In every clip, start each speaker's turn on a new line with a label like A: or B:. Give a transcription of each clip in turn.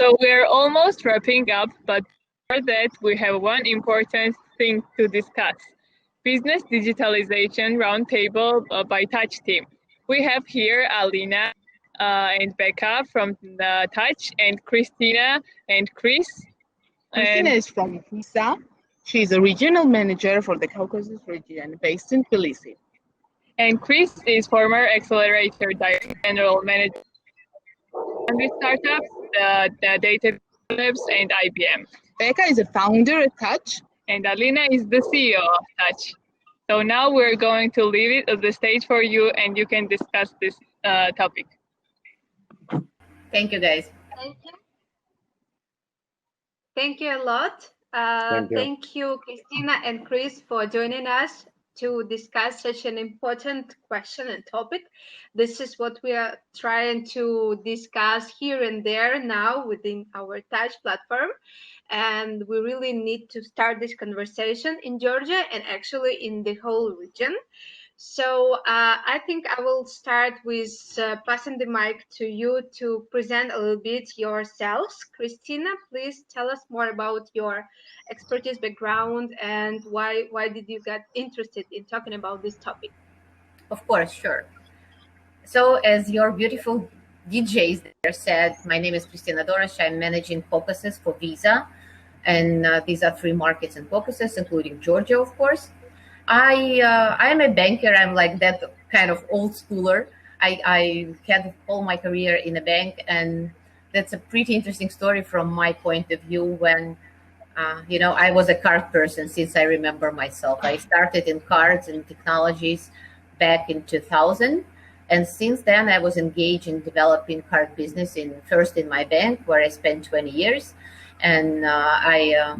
A: So we're almost wrapping up, but before that, we have one important thing to discuss. Business Digitalization Roundtable by Touch team. We have here Alina and Becca from the Touch, and Christina and Chris.
B: Christina is from Visa. She's a regional manager for the Caucasus region based in Tbilisi.
A: And Chris is former Accelerator General Manager of startups, the Data Labs, and IBM.
B: Becca is a founder at Touch.
A: And Alina is the CEO of Touch. So now we're going to leave it at the stage for you, and you can discuss this topic.
C: Thank you, guys.
D: Thank you. Thank you a lot. Thank you, Christina and Chris, for joining us to discuss such an important question and topic. This is what we are trying to discuss here and there now within our Touch platform. And we really need to start this conversation in Georgia and actually in the whole region. So I think I will start with passing the mic to you to present a little bit yourselves. Christina, please tell us more about your expertise background and why did you get interested in talking about this topic?
C: Of course, sure. So as your beautiful DJs there said, my name is Christina Dorosh. I'm managing Caucasus for Visa. And these are 3 markets in Caucasus, including Georgia, of course. I am a banker. I'm like that kind of old schooler. I had all my career in a bank, and that's a pretty interesting story from my point of view. When I was a card person since I remember myself. I started in cards and technologies back in 2000, and since then I was engaged in developing card business first in my bank, where I spent 20 years, and I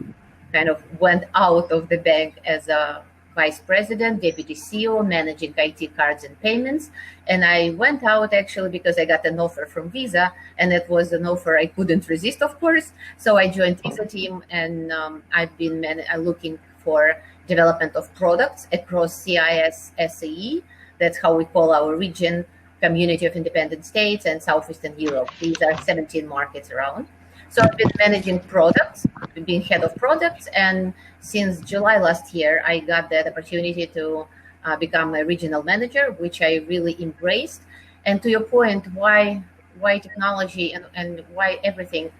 C: kind of went out of the bank as a Vice President, Deputy CEO, managing IT cards and payments. And I went out actually because I got an offer from Visa, and it was an offer I couldn't resist, of course. So I joined Visa team, and I've been looking for development of products across CIS SAE. That's how we call our region, Community of Independent States, and Southeastern Europe. These are 17 markets around. So I've been managing products, being head of products, and since July last year, I got that opportunity to become a regional manager, which I really embraced. And to your point, why technology and why everything?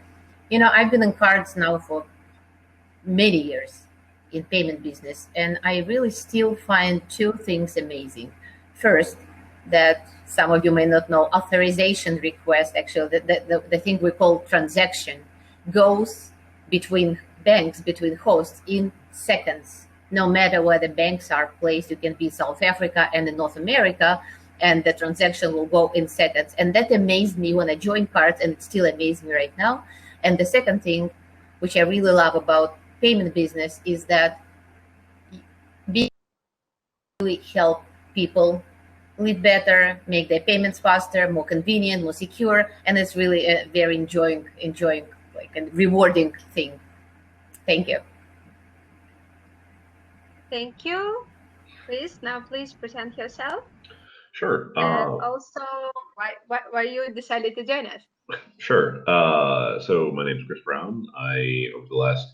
C: I've been in cards now for many years in payment business, and I really still find 2 things amazing. First, that some of you may not know, authorization request, actually, the thing we call transaction, goes between banks, between hosts, in seconds. No matter where the banks are placed, you can be South Africa and in North America, and the transaction will go in seconds. And that amazed me when I joined cards, and it still amazes me right now. And the second thing, which I really love about payment business, is that we really help people live better, make their payments faster, more convenient, more secure, and it's really a very enjoying, like a rewarding thing. Thank you.
D: Thank you. Please present yourself.
E: Sure.
D: And also, why you decided to join us?
E: Sure. So my name is Chris Brown. I, over the last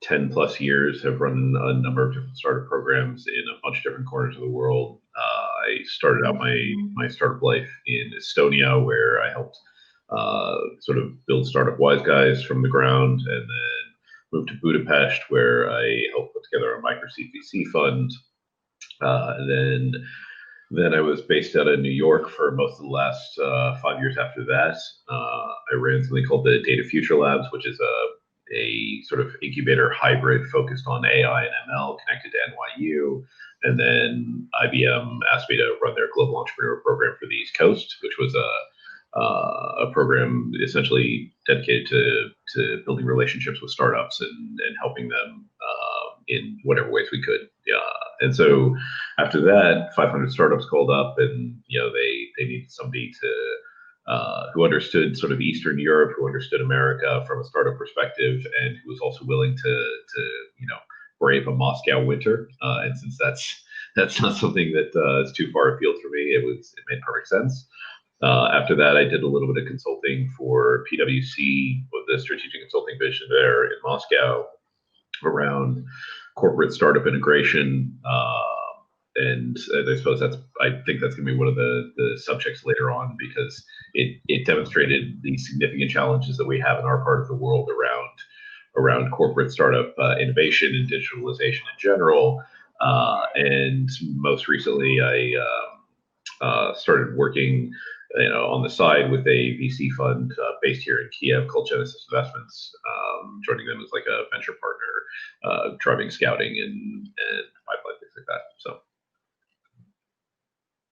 E: 10 plus years, have run a number of different startup programs in a bunch of different corners of the world. I started out my startup life in Estonia, where I helped sort of build Startup Wise Guys from the ground, and then moved to Budapest, where I helped put together a micro CVC fund. And then I was based out of New York for most of the last 5 years after that. I ran something called the Data Future Labs, which is a sort of incubator hybrid focused on AI and ML, connected to NYU. And then IBM asked me to run their global entrepreneur program for the East Coast, which was a program essentially dedicated to building relationships with startups and helping them in whatever ways we could. And so after that, 500 startups called up, and they needed somebody who understood sort of Eastern Europe, who understood America from a startup perspective, and who was also willing to brave a Moscow winter. And since that's not something that is too far afield for me, it made perfect sense. After that, I did a little bit of consulting for PwC, the strategic consulting division there in Moscow around corporate startup integration. And I suppose I think that's going to be one of the subjects later on, because it demonstrated the significant challenges that we have in our part of the world around corporate startup innovation and digitalization in general. And most recently, I started working, on the side with a VC fund based here in Kiev called Genesis Investments, joining them as like a venture partner, driving scouting and pipeline, things like that. So.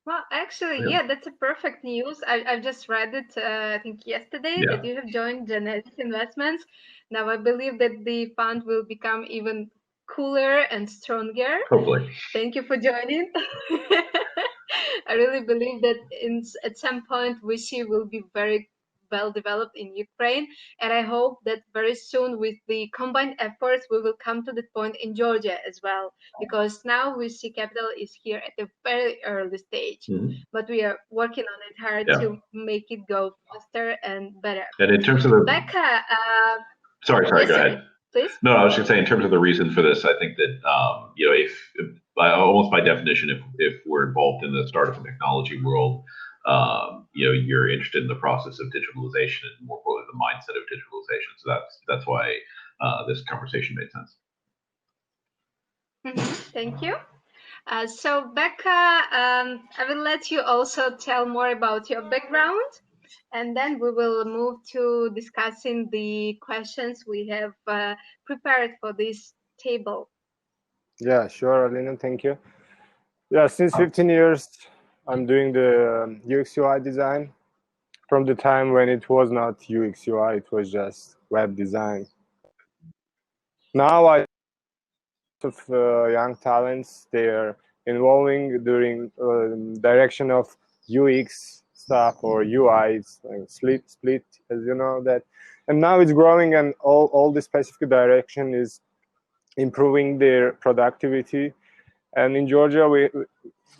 D: Well, actually, yeah, that's a perfect news. I've just read it, I think yesterday, that you have joined Genesis Investments. Now I believe that the fund will become even cooler and stronger.
E: Hopefully.
D: Thank you for joining. I really believe that at some point Wishy will be very well developed in Ukraine, and I hope that very soon with the combined efforts we will come to the point in Georgia as well, because now Wishy Capital is here at a very early stage, but we are working on it hard to make it go faster and better.
E: And in terms of the
D: Becca,
E: sorry,
D: yes,
E: go ahead.
D: Please?
E: No, I was just saying, in terms of the reason for this, I think that if almost by definition, if we're involved in the startup and technology world, you're interested in the process of digitalization and more broadly the mindset of digitalization. So that's why this conversation made sense.
D: Thank you. So Becca, I will let you also tell more about your background, and then we will move to discussing the questions we have prepared for this table.
F: Yeah, sure, Alina, thank you. Yeah, since 15 years, I'm doing the UX UI design. From the time when it was not UX UI, it was just web design. Now I of young talents, they're involving during direction of UX stuff or UI, like split, as you know that. And now it's growing, and all the specific direction is improving their productivity. And in Georgia,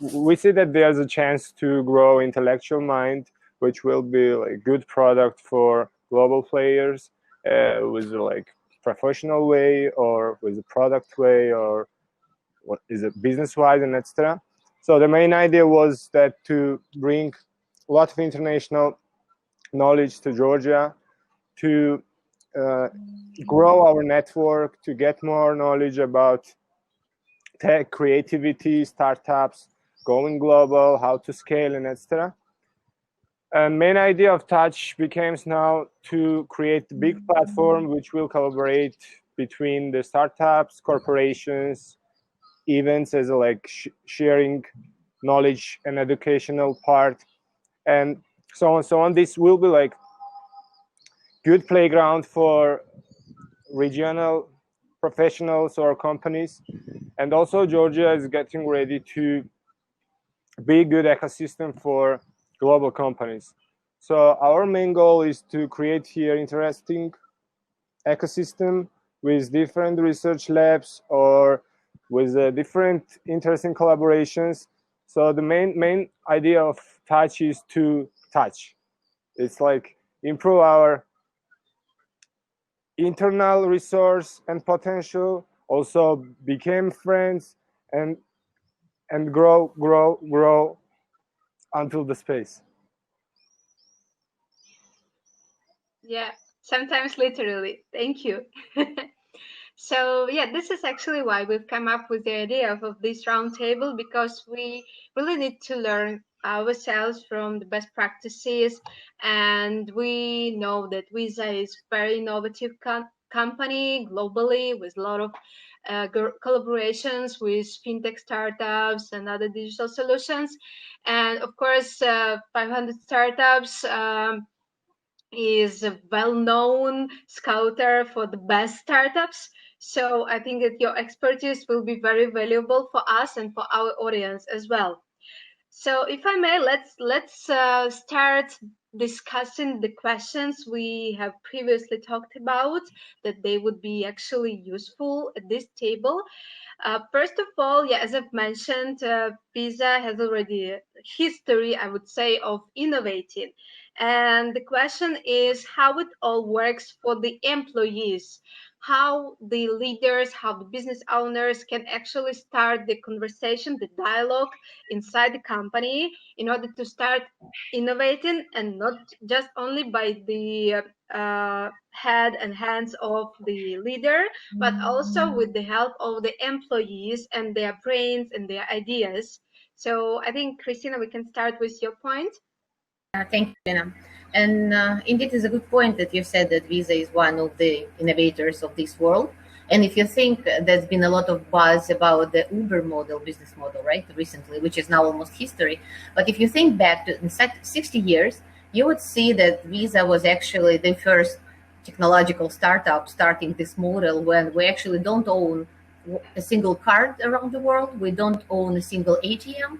F: we see that there's a chance to grow intellectual mind, which will be like good product for global players with like professional way or with a product way or what is it business wise and etc. So the main idea was that to bring a lot of international knowledge to Georgia, to grow our network, to get more knowledge about tech, creativity, startups, going global, how to scale, and etc. And main idea of Touch becomes now to create a big platform which will collaborate between the startups, corporations, events as a like sharing knowledge and educational part, and so on. So on. This will be like good playground for regional professionals or companies. And also Georgia is getting ready to be a good ecosystem for global companies. So our main goal is to create here interesting ecosystem with different research labs or with different interesting collaborations. So the main idea of Touch is to touch. It's like improve our internal resource and potential, also become friends and grow until the space.
D: Yeah, sometimes literally. Thank you. So yeah, this is actually why we've come up with the idea of this roundtable, because we really need to learn ourselves from the best practices, and we know that Visa is very innovative company globally with a lot of collaborations with fintech startups and other digital solutions, and of course 500 startups is a well-known scouter for the best startups. So I think that your expertise will be very valuable for us and for our audience as well. So if I may, let's start discussing the questions we have previously talked about, that they would be actually useful at this table. First of all, yeah, as I've mentioned, Visa has already history, I would say, of innovating. And the question is how it all works for the employees, how the leaders, how the business owners can actually start the conversation, the dialogue inside the company in order to start innovating, and not just only by the head and hands of the leader, but also with the help of the employees and their brains and their ideas. So I think, Christina, we can start with your point.
C: Thank you, Lena. And indeed, it's a good point that you said that Visa is one of the innovators of this world. And if you think there's been a lot of buzz about the Uber model, business model, right, recently, which is now almost history. But if you think back to in 60 years, you would see that Visa was actually the first technological startup starting this model when we actually don't own a single card around the world. We don't own a single ATM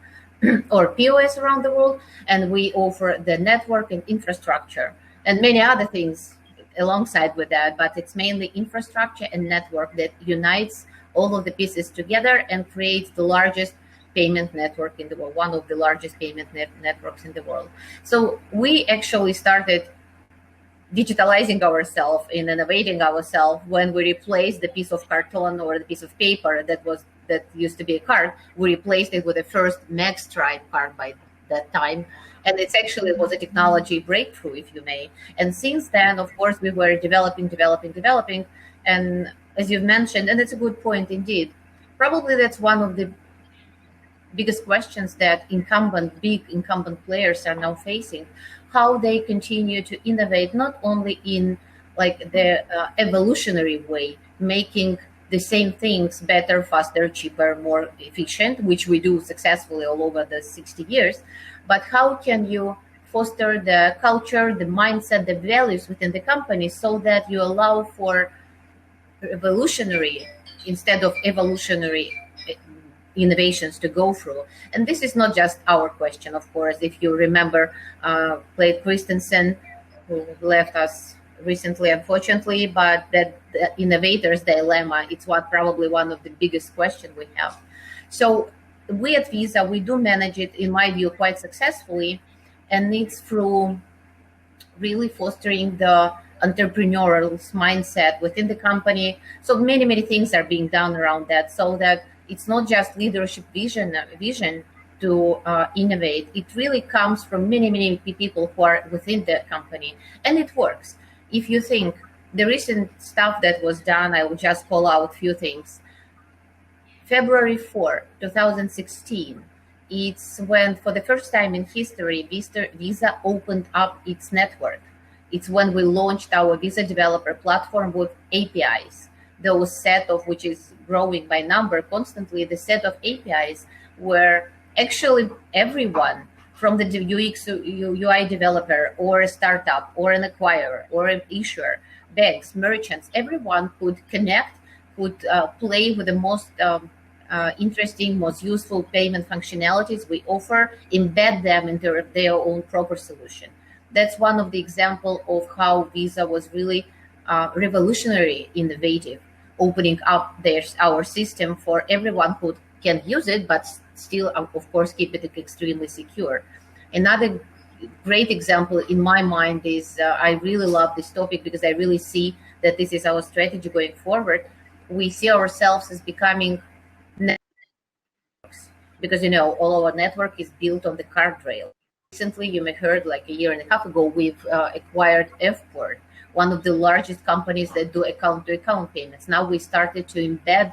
C: or POS around the world, and we offer the network and infrastructure and many other things alongside with that, but it's mainly infrastructure and network that unites all of the pieces together and creates the largest payment network in the world, one of the largest payment networks in the world. So we actually started digitalizing ourselves and innovating ourselves when we replaced the piece of carton or the piece of paper that used to be a card. We replaced it with the first magstripe card by that time, and it actually was a technology breakthrough, if you may. And since then, of course, we were developing, and as you've mentioned, and it's a good point indeed, probably that's one of the biggest questions that big incumbent players are now facing, how they continue to innovate, not only in like the evolutionary way, making the same things better, faster, cheaper, more efficient, which we do successfully all over the 60 years, but how can you foster the culture, the mindset, the values within the company so that you allow for evolutionary instead of evolutionary innovations to go through. And this is not just our question, of course. If you remember Clay Christensen, who left us recently, unfortunately, but that the innovator's dilemma, it's probably one of the biggest questions we have. So we at Visa, we do manage it, in my view, quite successfully, and it's through really fostering the entrepreneurial mindset within the company. So many things are being done around that, so that it's not just leadership vision to innovate. It really comes from many people who are within the company, and it works. If you think the recent stuff that was done, I will just call out a few things. February 4, 2016, it's when, for the first time in history, Visa opened up its network. It's when we launched our Visa developer platform with APIs. Those set of, which is growing by number constantly, the set of APIs where actually everyone from the UX UI developer or a startup or an acquirer or an issuer, banks, merchants, everyone could connect, could play with the most interesting, most useful payment functionalities we offer, embed them into their own proper solution. That's one of the examples of how Visa was really revolutionary, innovative, opening up our system for everyone who can use it, but still, of course, keep it extremely secure. Another great example in my mind is I really love this topic because I really see that this is our strategy going forward. We see ourselves as becoming networks because, all our network is built on the card rail. Recently, you may heard like a year and a half ago, we've acquired Fport, one of the largest companies that do account-to-account payments. Now we started to embed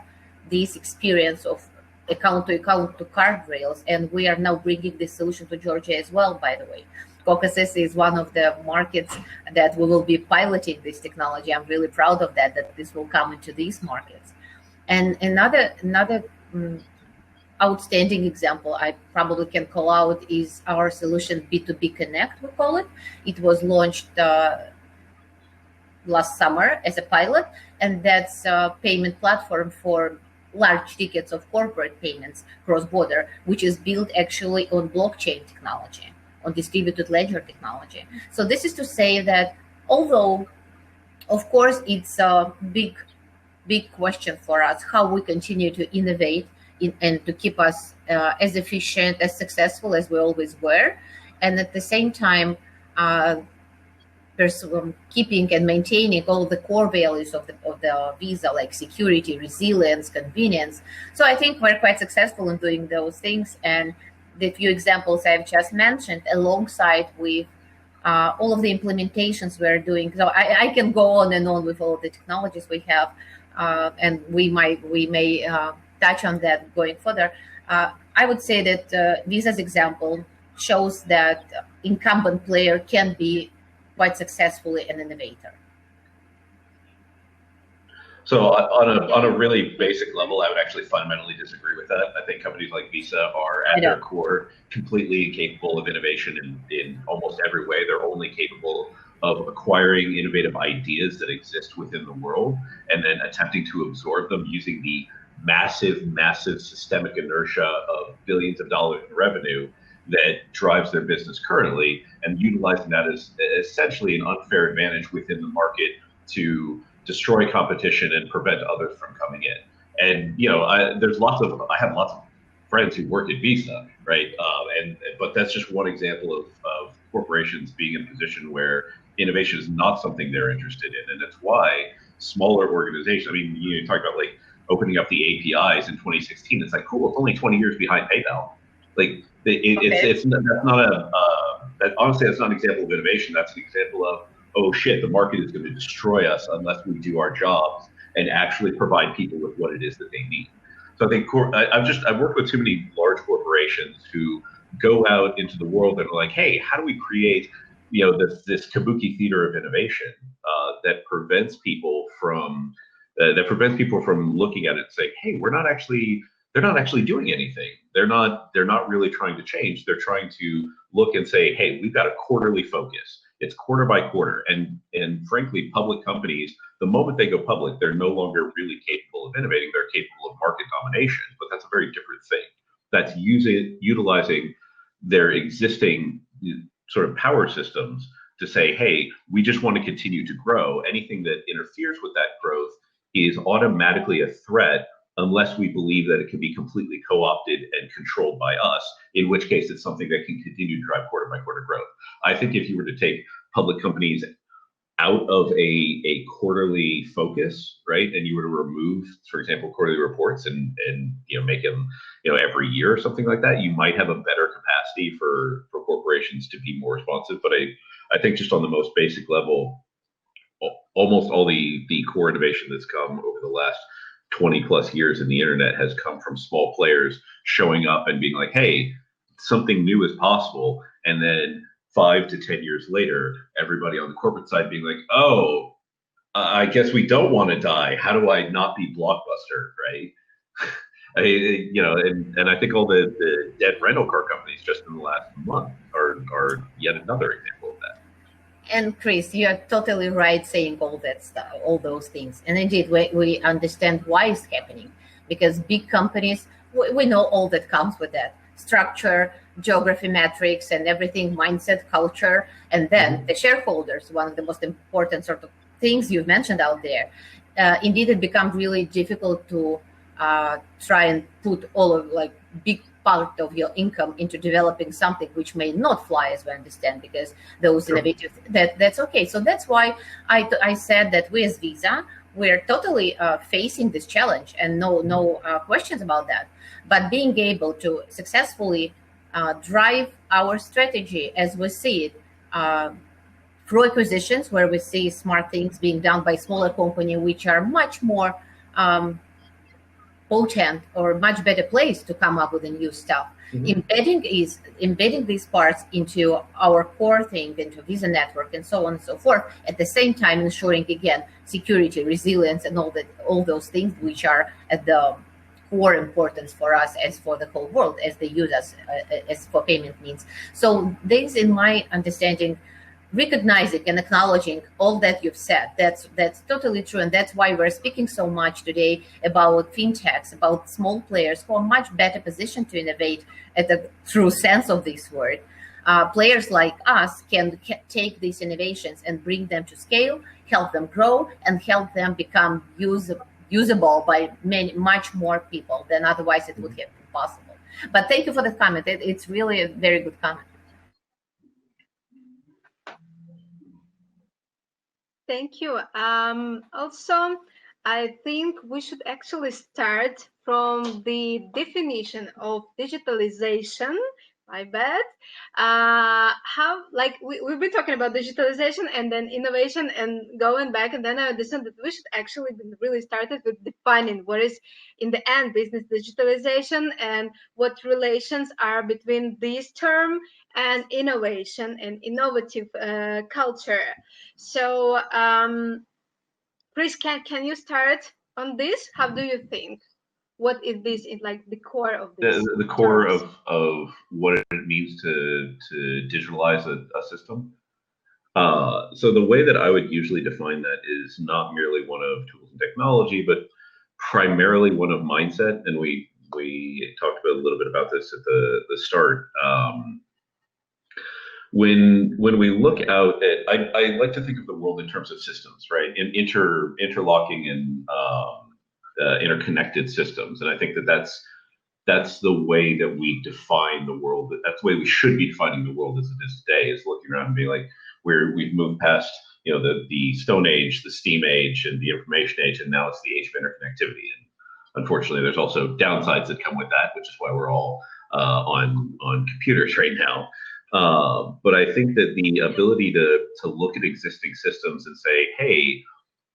C: this experience of account-to-account to card rails, and we are now bringing this solution to Georgia as well, by the way. Caucasus is one of the markets that we will be piloting this technology. I'm really proud of that this will come into these markets. And another outstanding example I probably can call out is our solution B2B Connect, we call it. It was launched last summer as a pilot, and that's a payment platform for large tickets of corporate payments cross-border, which is built actually on blockchain technology, on distributed ledger technology. So this is to say that although, of course, it's a big question for us how we continue to innovate and to keep us as efficient, as successful as we always were. And at the same time, keeping and maintaining all the core values of the Visa, like security, resilience, convenience. So I think we're quite successful in doing those things. And the few examples I've just mentioned, alongside with all of the implementations we're doing. So I can go on and on with all the technologies we have, and we may touch on that going further. I would say that Visa's example shows that incumbent player can be quite successfully an innovator.
E: So on a really basic level, I would actually fundamentally disagree with that. I think companies like Visa are at their core completely incapable of innovation in almost every way. They're only capable of acquiring innovative ideas that exist within the world and then attempting to absorb them using the massive systemic inertia of billions of dollars in revenue that drives their business currently, and utilizing that as essentially an unfair advantage within the market to destroy competition and prevent others from coming in. And I have lots of friends who work at Visa, right? But that's just one example of corporations being in a position where innovation is not something they're interested in, and that's why smaller organizations. I mean, you talk about like opening up the APIs in 2016. It's like, cool, it's only 20 years behind PayPal. Like that's not honestly, that's not an example of innovation. That's an example of, oh shit, the market is going to destroy us unless we do our jobs and actually provide people with what it is that they need. So I think I've worked with too many large corporations who go out into the world and are like, hey, how do we create this kabuki theater of innovation that prevents people from looking at it and saying, hey, they're not actually doing anything. They're not really trying to change. They're trying to look and say, hey, we've got a quarterly focus. It's quarter by quarter. And frankly, public companies, the moment they go public, they're no longer really capable of innovating. They're capable of market domination, but that's a very different thing. That's utilizing their existing sort of power systems to say, hey, we just want to continue to grow. Anything that interferes with that growth is automatically a threat unless we believe that it can be completely co-opted and controlled by us, in which case it's something that can continue to drive quarter by quarter growth. I think if you were to take public companies out of a quarterly focus, right, and you were to remove, for example, quarterly reports and make them every year or something like that, you might have a better capacity for corporations to be more responsive. But I think just on the most basic level, almost all the core innovation that's come over the last 20 plus years in the internet has come from small players showing up and being like, hey, something new is possible. And then 5 to 10 years later, everybody on the corporate side being like, oh, I guess we don't want to die. How do I not be Blockbuster, right? And I think all the dead rental car companies just in the last month are yet another example of that.
C: And Chris, you're totally right saying all that stuff, all those things. And indeed, we understand why it's happening, because big companies, we know all that comes with that structure, geography metrics, and everything, mindset, culture, and then the shareholders, one of the most important sort of things you've mentioned out there. Indeed, it becomes really difficult to try and put all of big part of your income into developing something which may not fly, as we understand, because those innovative, that's okay. So that's why I said that we as Visa, we're totally facing this challenge, and no questions about that. But being able to successfully drive our strategy as we see it through acquisitions, where we see smart things being done by smaller companies, which are much more potent or much better place to come up with the new stuff. Embedding these parts into our core thing, into Visa network, and so on and so forth. At the same time, ensuring again security, resilience, and all those things which are at the core importance for us as for the whole world, as they use us as for payment means. So this, in my understanding, recognizing and acknowledging all that you've said, that's totally true, and that's why we're speaking so much today about fintechs, about small players who are much better positioned to innovate at the true sense of this word. Players like us can take these innovations and bring them to scale, help them grow, and help them become usable by much more people than otherwise it would have been possible. But thank you for the comment. It's really a very good comment.
D: Thank you. Also, I think we should actually start from the definition of digitalization. My bad. How, like, we've been talking about digitalization and then innovation and going back, and then I understand that we should actually really started with defining what is, in the end, business digitalization and what relations are between these terms and innovation and innovative culture. So, Chris, can you start on this? How do you think? What is this? Is like the core of this?
E: The core of what it means to digitalize a system. So the way that I would usually define that is not merely one of tools and technology, but primarily one of mindset. And we talked about a little bit about this at the start. When we look out at, I like to think of the world in terms of systems, right? And interlocking and interconnected systems. And I think that's the way that we define the world. That's the way we should be defining the world as it is today, is looking around and being like, we've moved past, the Stone Age, the Steam Age, and the Information Age, and now it's the age of interconnectivity. And unfortunately, there's also downsides that come with that, which is why we're all on computers right now. But I think that the ability to look at existing systems and say, hey,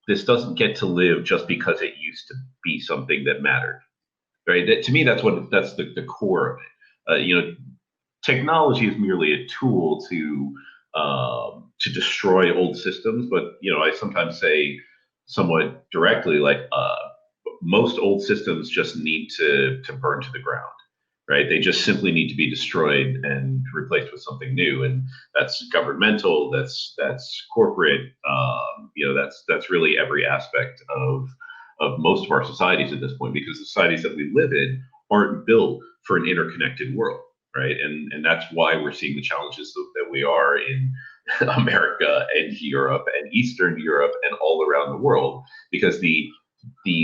E: this doesn't get to live just because it used to be something that mattered, right? To me, that's the core of it. Technology is merely a tool to destroy old systems, but I sometimes say somewhat directly, like most old systems just need to burn to the ground. Right? They just simply need to be destroyed and replaced with something new, and that's governmental, that's corporate, that's really every aspect of most of our societies at this point, because the societies that we live in aren't built for an interconnected world, right? And that's why we're seeing the challenges that we are in America and Europe and Eastern Europe and all around the world, because the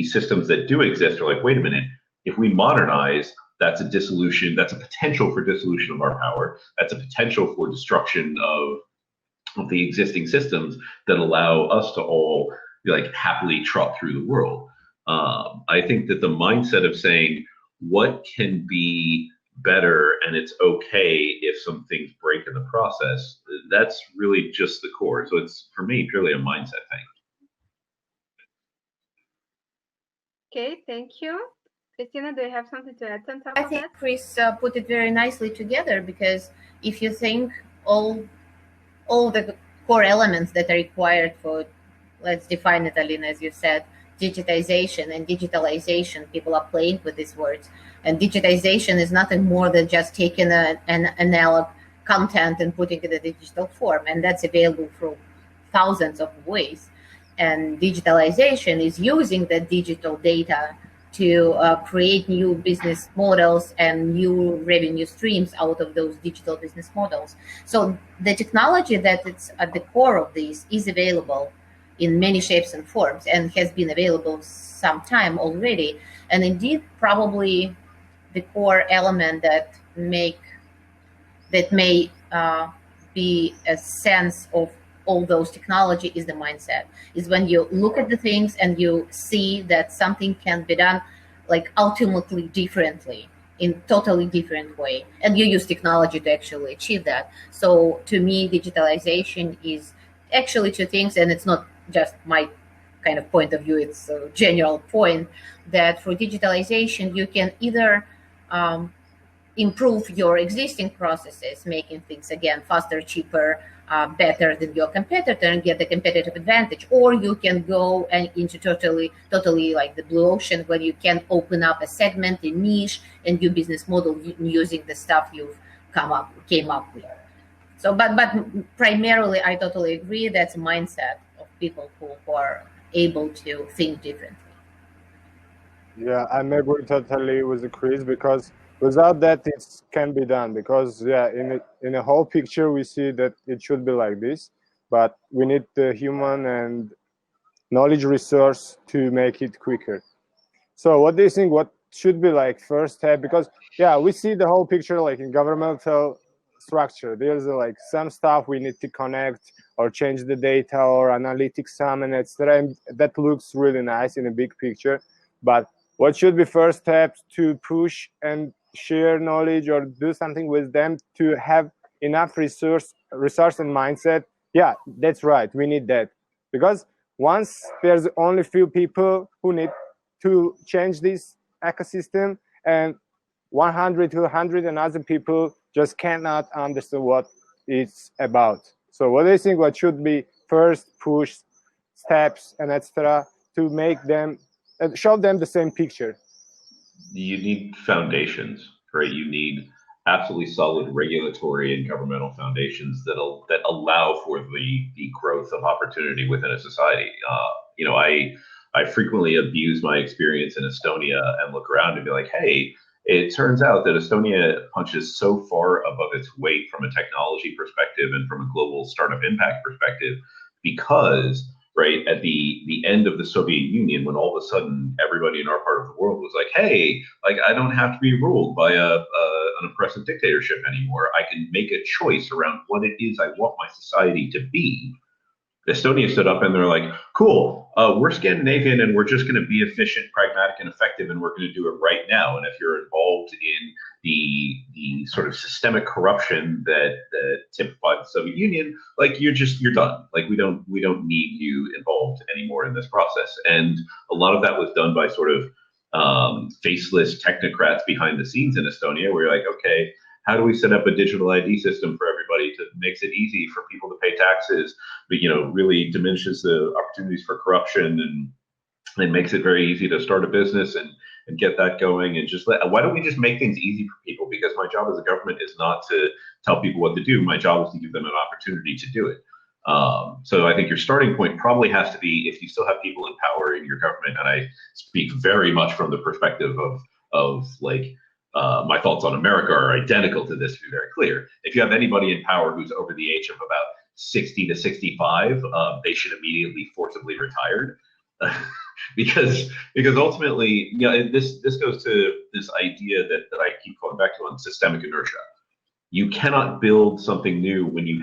E: systems that do exist are like, wait a minute, if we modernize, that's a dissolution. That's a potential for dissolution of our power. That's a potential for destruction of the existing systems that allow us to all happily trot through the world. I think that the mindset of saying what can be better and it's okay if some things break in the process, that's really just the core. So it's, for me, purely a mindset thing.
D: Okay, thank you. Christina, do you have something to add on top
C: I
D: of
C: think
D: that?
C: Chris put it very nicely together, because if you think all the core elements that are required for, let's define it, Alina, as you said, digitization and digitalization, people are playing with these words. And digitization is nothing more than just taking an analog content and putting it in a digital form. And that's available through thousands of ways. And digitalization is using the digital data to create new business models and new revenue streams out of those digital business models. So the technology that it's at the core of this is available in many shapes and forms, and has been available some time already. And indeed, probably the core element that may be a sense of all those technology is the mindset. Is when you look at the things and you see that something can be done like ultimately differently, in totally different way, and you use technology to actually achieve that. So to me, digitalization is actually two things, and it's not just my kind of point of view, it's a general point, that for digitalization you can either improve your existing processes, making things again faster, cheaper, better than your competitor, and get the competitive advantage. Or you can go and into totally like the blue ocean, where you can open up a segment, a niche, and new business model using the stuff you've came up with. So, but primarily, I totally agree. That's a mindset of people who are able to think differently.
F: Yeah, I'm agree totally with Chris, because without that, it can be done. Because in a whole picture, we see that it should be like this, but we need the human and knowledge resource to make it quicker. So what do you think, what should be like first step? Because yeah, we see the whole picture like in governmental structure. There's like some stuff we need to connect or change the data or analytics some and etc. And that looks really nice in a big picture. But what should be first steps to push and share knowledge or do something with them to have enough resource and mindset? Yeah, that's right. We need that. Because once there's only few people who need to change this ecosystem and 100 to 100 and other people just cannot understand what it's about. So what do you think what should be first push steps and etc. to make them show them the same picture?
E: You need foundations, right? You need absolutely solid regulatory and governmental foundations that allow for the growth of opportunity within a society. I frequently abuse my experience in Estonia and look around and be like, hey, it turns out that Estonia punches so far above its weight from a technology perspective and from a global startup impact perspective because right at the end of the Soviet Union, when all of a sudden everybody in our part of the world was like, hey, like I don't have to be ruled by an oppressive dictatorship anymore. I can make a choice around what it is I want my society to be. Estonia stood up and they're like, cool, we're Scandinavian and we're just going to be efficient, pragmatic, and effective, and we're going to do it right now. And if you're involved in the sort of systemic corruption that typified the Soviet Union, like you're done. Like we don't need you involved anymore in this process. And a lot of that was done by sort of faceless technocrats behind the scenes in Estonia, where you're like, okay, how do we set up a digital ID system for everybody to makes it easy for people to pay taxes, but really diminishes the opportunities for corruption and makes it very easy to start a business and get that going and why don't we just make things easy for people? Because my job as a government is not to tell people what to do. My job is to give them an opportunity to do it. So I think your starting point probably has to be if you still have people in power in your government, and I speak very much from the perspective of like my thoughts on America are identical to this, to be very clear. If you have anybody in power who's over the age of about 60 to 65, they should immediately forcibly retired. because ultimately, this goes to this idea that I keep going back to on systemic inertia. You cannot build something new when you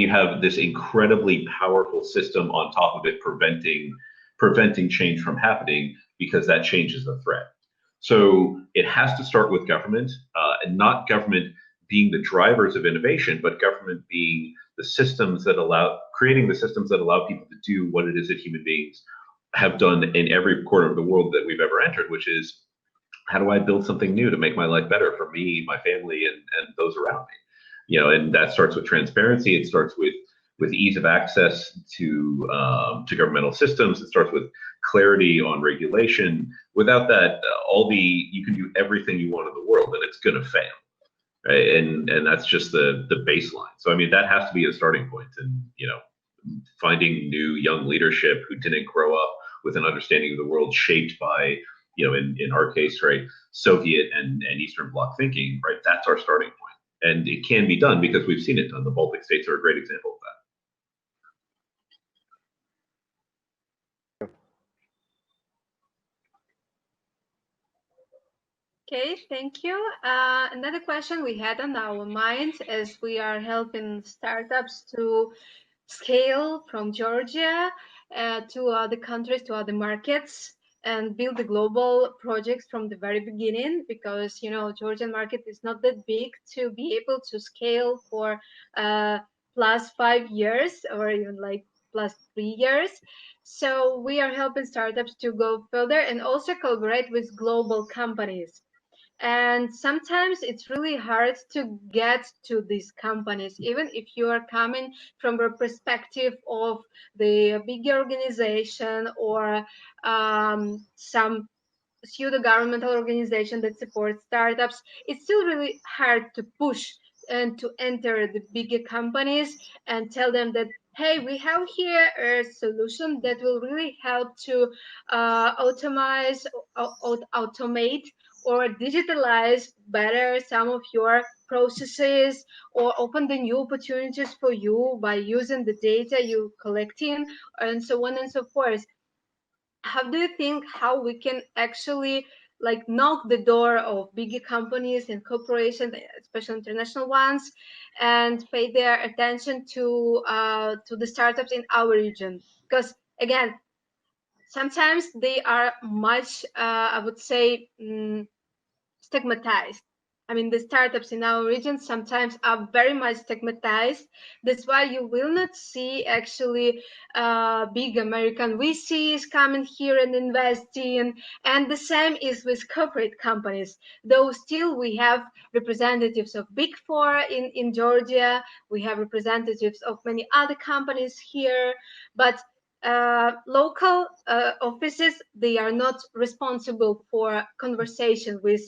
E: have this incredibly powerful system on top of it preventing change from happening, because that change is a threat. So it has to start with government, and not government being the drivers of innovation, but government being the systems that creating the systems that allow people to do what it is that human beings have done in every corner of the world that we've ever entered, which is, how do I build something new to make my life better for me, my family, and those around me? And that starts with transparency. It starts with ease of access to governmental systems. It starts with clarity on regulation. Without that, you can do everything you want in the world, and it's going to fail. Right? And that's just the baseline. So I mean, that has to be a starting point. And finding new young leadership who didn't grow up with an understanding of the world shaped by in our case, right, Soviet and Eastern Bloc thinking, right, that's our starting point. And it can be done because we've seen it done. The Baltic states are a great example of that.
D: Okay, thank you. Another question we had on our mind as we are helping startups to scale from Georgia to other countries, to other markets, and build the global projects from the very beginning, because Georgian market is not that big to be able to scale for plus 5 years or even like plus 3 years. So we are helping startups to go further and also collaborate with global companies. And sometimes it's really hard to get to these companies, even if you are coming from a perspective of the bigger organization or some pseudo-governmental organization that supports startups. It's still really hard to push and to enter the bigger companies and tell them that, hey, we have here a solution that will really help to automate or digitalize better some of your processes or open the new opportunities for you by using the data you collecting and so on and so forth. How do you think how we can actually like knock the door of bigger companies and corporations, especially international ones, and pay their attention to the startups in our region? Because again, sometimes they are much, I would say, stigmatized. I mean, the startups in our region sometimes are very much stigmatized. That's why you will not see actually big American VCs coming here and investing. And the same is with corporate companies. Though still we have representatives of Big Four in Georgia. We have representatives of many other companies here. But local offices, they are not responsible for conversation with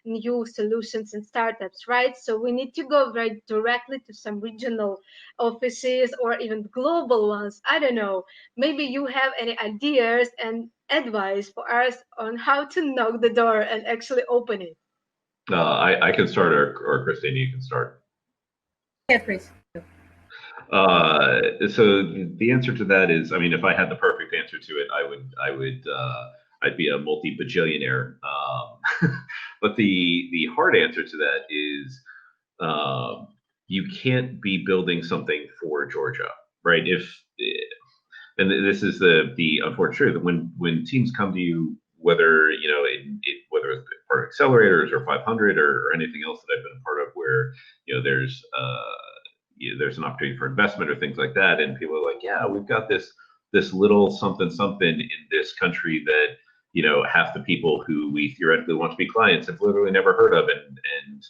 D: new solutions and startups, right? So we need to go very directly to some regional offices or even global ones. I don't know. Maybe you have any ideas and advice for us on how to knock the door and actually open it.
E: I can start, or Christina, you can start.
C: Yeah, Chris.
E: So the answer to that is, I mean, if I had the perfect answer to it, I'd be a multi-bajillionaire. But the hard answer to that is, you can't be building something for Georgia, right? And this is the unfortunate truth. When teams come to you, whether whether it's part of accelerators or 500 or anything else that I've been a part of, where there's an opportunity for investment or things like that, and people are like, yeah, we've got this little something in this country that half the people who we theoretically want to be clients have literally never heard of, and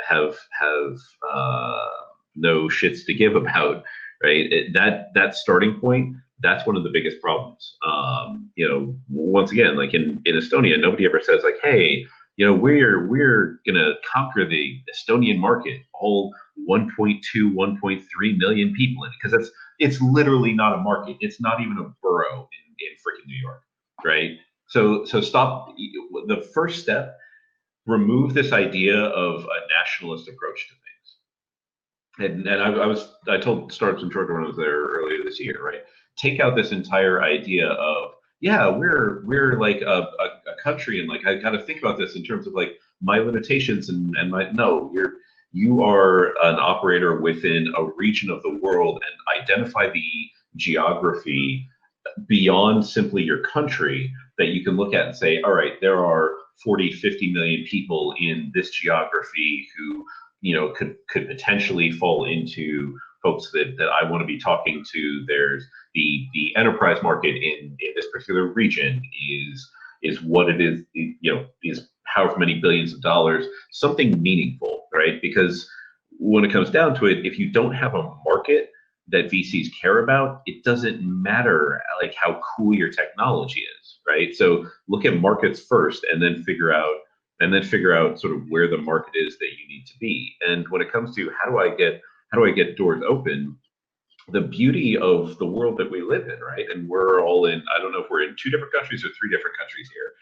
E: have no shits to give about, right? That starting point, that's one of the biggest problems. Once again, like in Estonia, nobody ever says like, hey, we're gonna conquer the Estonian market, all 1.2, 1.3 million people in it, because it's literally not a market. It's not even a borough in freaking New York, right? So stop. The first step, remove this idea of a nationalist approach to things. And I told startups in Georgia when I was there earlier this year, right? Take out this entire idea of, yeah, we're like a country, and like I got to think about this in terms of like my limitations and my no, you are an operator within a region of the world, and identify the geography beyond simply your country that you can look at and say, all right, there are 40, 50 million people in this geography who could potentially fall into folks that I want to be talking to. There's the enterprise market in this particular region is what it is, is however many billions of dollars, something meaningful, right? Because when it comes down to it, if you don't have a market that VCs care about, it doesn't matter like how cool your technology is, right? So look at markets first, and then figure out sort of where the market is that you need to be. And when it comes to how do I get doors open, the beauty of the world that we live in, right? And we're all in, I don't know if we're in 2 different countries or 3 different countries here,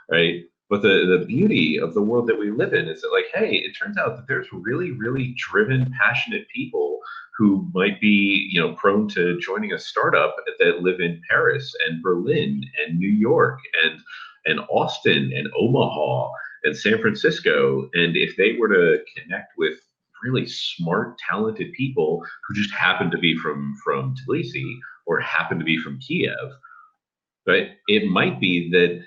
E: right? But the beauty of the world that we live in is that, like, hey, it turns out that there's really, really driven, passionate people who might be, prone to joining a startup that live in Paris and Berlin and New York and Austin and Omaha and San Francisco. And if they were to connect with really smart, talented people who just happen to be from Tbilisi or happen to be from Kiev, right? It might be that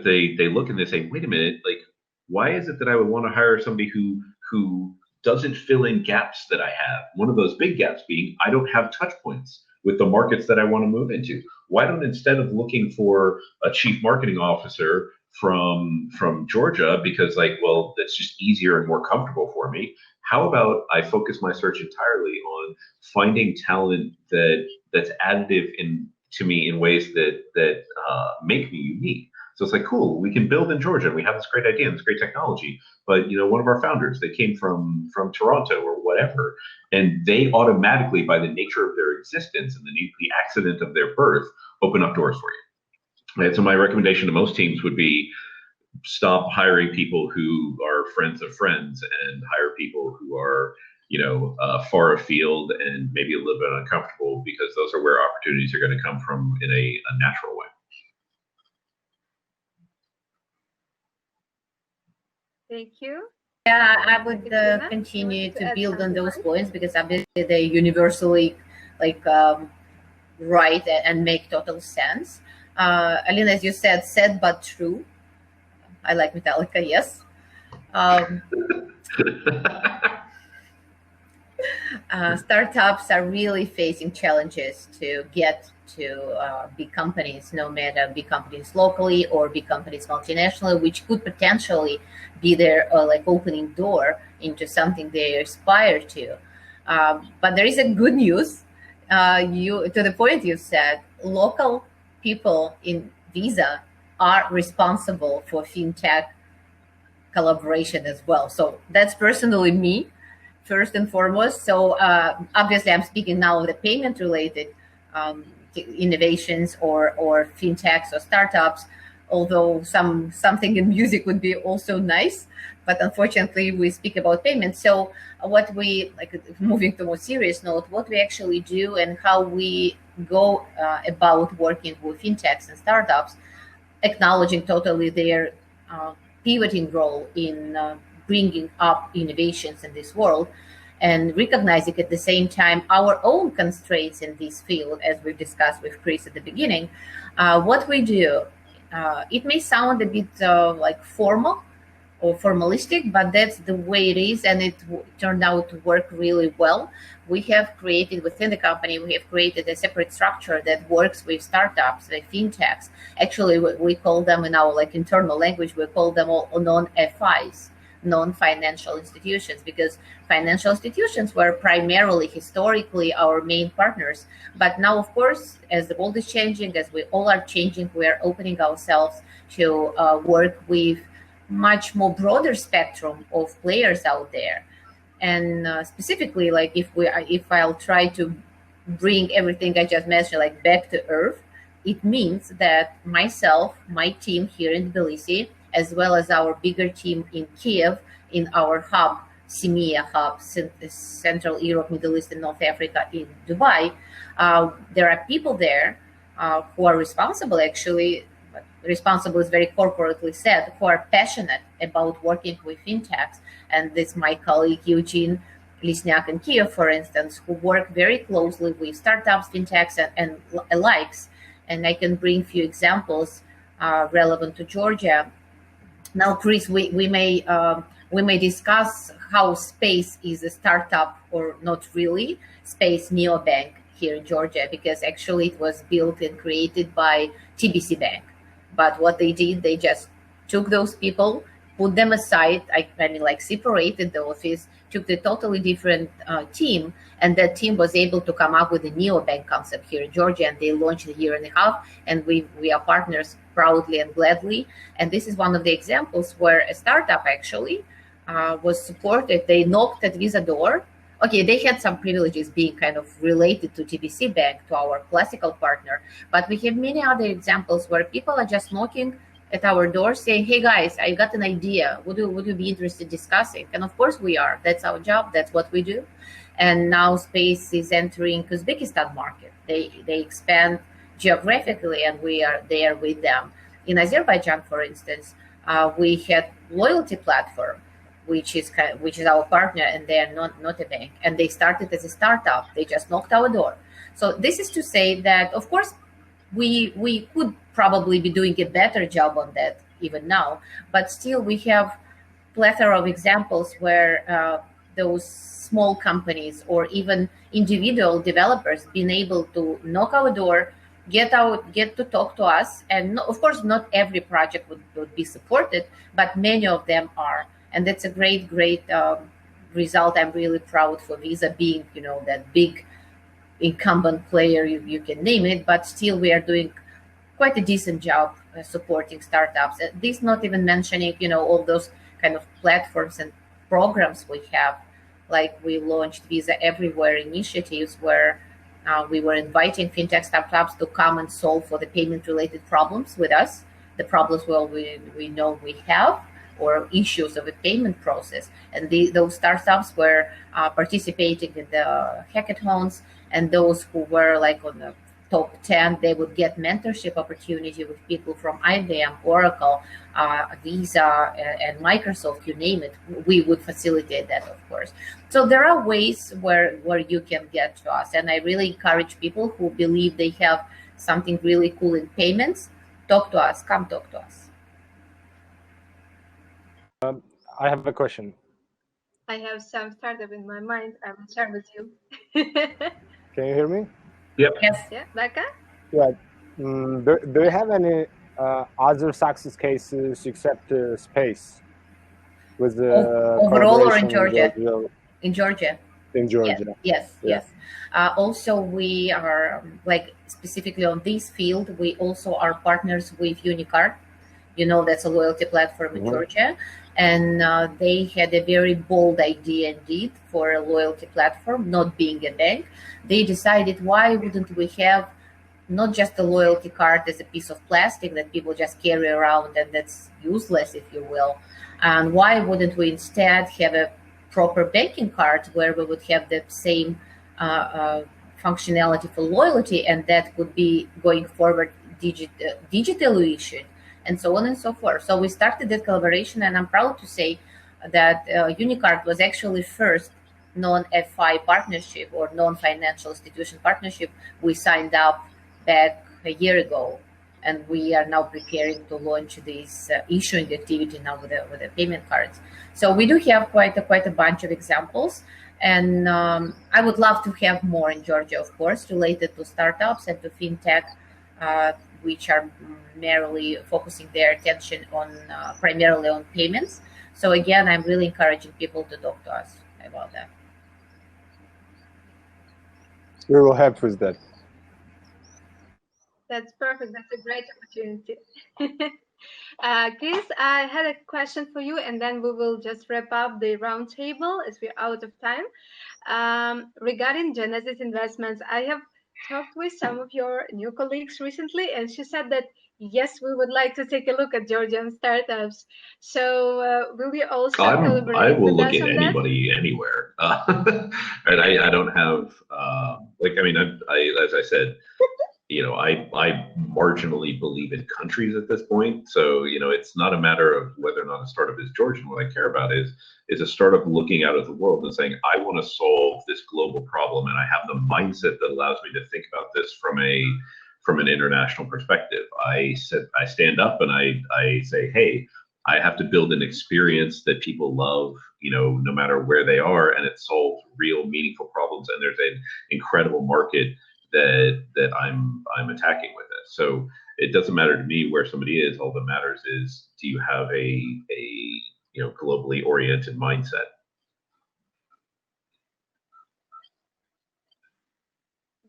E: they look and they say, wait a minute, like, why is it that I would want to hire somebody who doesn't fill in gaps that I have? One of those big gaps being, I don't have touch points with the markets that I want to move into. Why don't, instead of looking for a chief marketing officer from Georgia, because like, well, that's just easier and more comfortable for me, how about I focus my search entirely on finding talent that's additive to me in ways that make me unique? So it's like, cool, we can build in Georgia. We have this great idea and this great technology. But one of our founders, they came from Toronto or whatever, and they automatically, by the nature of their existence and the accident of their birth, open up doors for you. Right? So my recommendation to most teams would be, stop hiring people who are friends of friends and hire people who are, far afield and maybe a little bit uncomfortable, because those are where opportunities are going to come from in a natural way.
D: Thank you.
C: Yeah, I would continue to build on those points, because obviously they universally right and make total sense. Alina, as you said but true. I like Metallica, yes. Startups are really facing challenges to get to big companies, no matter big companies locally or big companies multinationally, which could potentially be their opening door into something they aspire to. But there is a good news. You, to the point you said, local people in Visa are responsible for fintech collaboration as well. So that's personally me, first and foremost. So obviously, I'm speaking now of the payment-related innovations or fintechs or startups. Although something in music would be also nice, but unfortunately, we speak about payments. So what we moving to a more serious note, what we actually do and how we go about working with fintechs and startups, acknowledging totally their pivoting role in bringing up innovations in this world, and recognizing at the same time our own constraints in this field, as we discussed with Chris at the beginning. What we do, it may sound a bit formal or formalistic, but that's the way it is, and it turned out to work really well. We have created within the company, we have created a separate structure that works with startups, with fintechs. Actually, we call them in our internal language, we call them all non-FIs, non-financial institutions, because financial institutions were primarily historically our main partners. But now, of course, as the world is changing, as we all are changing, we are opening ourselves to work with much more broader spectrum of players out there. And specifically, if I'll try to bring everything I just mentioned back to earth, it means that myself, my team here in Tbilisi, as well as our bigger team in Kiev, in our hub, CEMEA hub, Central Europe, Middle East, and North Africa in Dubai, there are people there who are responsible, actually, responsible is very corporately said, who are passionate about working with fintechs. And this my colleague Eugene Lisniak in Kiev, for instance, who work very closely with startups, fintechs, and alikes. And I can bring a few examples relevant to Georgia. Now, Chris, we may discuss how Space is a startup or not really. Space neobank here in Georgia, because actually it was built and created by TBC Bank. But what they did, they just took those people, put them aside, separated the office, took the totally different team, and that team was able to come up with a neobank concept here in Georgia, and they launched a year and a half, and we are partners proudly and gladly. And this is one of the examples where a startup actually was supported. They knocked at Visa door. Okay, they had some privileges being kind of related to TBC Bank, to our classical partner, but we have many other examples where people are just knocking at our door saying, hey guys, I got an idea. Would you be interested in discussing? And of course we are. That's our job. That's what we do. And now Space is entering Uzbekistan market. They expand geographically, and we are there with them. In Azerbaijan, for instance, we had loyalty platform, which is our partner, and they are not a bank. And they started as a startup. They just knocked our door. So this is to say that, of course, we could probably be doing a better job on that even now, but still we have plethora of examples where those small companies or even individual developers been able to knock our door, get to talk to us. And of course, not every project would be supported, but many of them are. And that's a great result. I'm really proud for Visa being, that big incumbent player, you can name it, but still we are doing quite a decent job supporting startups. This not even mentioning, all those kind of platforms and programs we have. Like we launched Visa Everywhere initiatives where we were inviting fintech startups to come and solve for the payment related problems with us. the problems we know we have, or issues of a payment process. And those startups were participating in the hackathons, and those who were like on the top 10, they would get mentorship opportunity with people from IBM, Oracle, Visa, and Microsoft, you name it. We would facilitate that, of course. So there are ways where you can get to us. And I really encourage people who believe they have something really cool in payments, talk to us, come talk to us.
F: I have a question.
D: I have some startup in my mind. I will share with you.
F: Can you hear me?
E: Yep.
C: Yes.
D: Yeah, Becca?
F: Yeah. Do you have any other success cases except space with the
C: overall or in
F: Georgia?
C: In Georgia.
F: In Georgia.
C: Yes. Also, we are like specifically on this field. We also are partners with Unicard. You know, that's a loyalty platform in Georgia. And they had a very bold idea indeed for a loyalty platform, not being a bank. They decided, why wouldn't we have not just a loyalty card as a piece of plastic that people just carry around and that's useless, if you will. And why wouldn't we instead have a proper banking card where we would have the same functionality for loyalty, and that could be going forward digitally issued, and so on and so forth. So we started that collaboration, and I'm proud to say that Unicard was actually first non-FI partnership or non-financial institution partnership we signed up back a year ago, and we are now preparing to launch this issuing activity now with the payment cards. So we do have quite a bunch of examples, and I would love to have more in Georgia, of course, related to startups and to fintech, which are merely focusing their attention on primarily on payments. So again, I'm really encouraging people to talk to us about that.
F: We will help with that.
D: That's perfect. That's a great opportunity. Chris, I had a question for you, and then we will just wrap up the roundtable as we're out of time. Regarding Genesis Investments, I have talked with some of your new colleagues recently, and she said that, yes, we would like to take a look at Georgian startups. So will you also collaborate
E: I will
D: with
E: look
D: us
E: at
D: on
E: anybody anywhere. And I don't have, as I said, I marginally believe in countries at this point. So, it's not a matter of whether or not a startup is Georgian. What I care about is a startup looking out at the world and saying, I want to solve this global problem. And I have the mindset that allows me to think about this from an international perspective. I stand up and I say, hey, I have to build an experience that people love, no matter where they are, and it solves real meaningful problems. And there's an incredible market that I'm attacking with it. So it doesn't matter to me where somebody is. All that matters is, do you have a globally oriented mindset?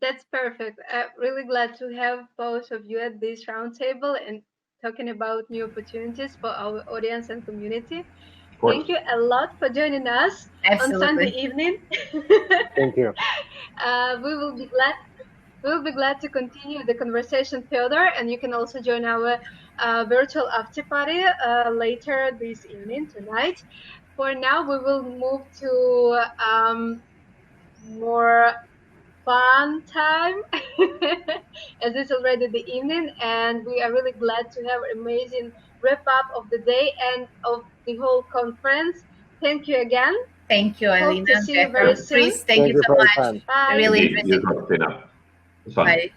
D: That's perfect. I'm really glad to have both of you at this roundtable and talking about new opportunities for our audience and community. Thank you a lot for joining us on Sunday evening.
F: Thank you.
D: We will be glad to continue the conversation further, and you can also join our virtual after party later this evening, tonight. For now, we will move to more fun time as it's already the evening, and we are really glad to have an amazing wrap up of the day and of the whole conference. Thank you again.
C: Thank you, Alina.
D: Hope to see you very soon.
C: Thank you so much.
D: Bye.
C: Really interesting.
E: Bye.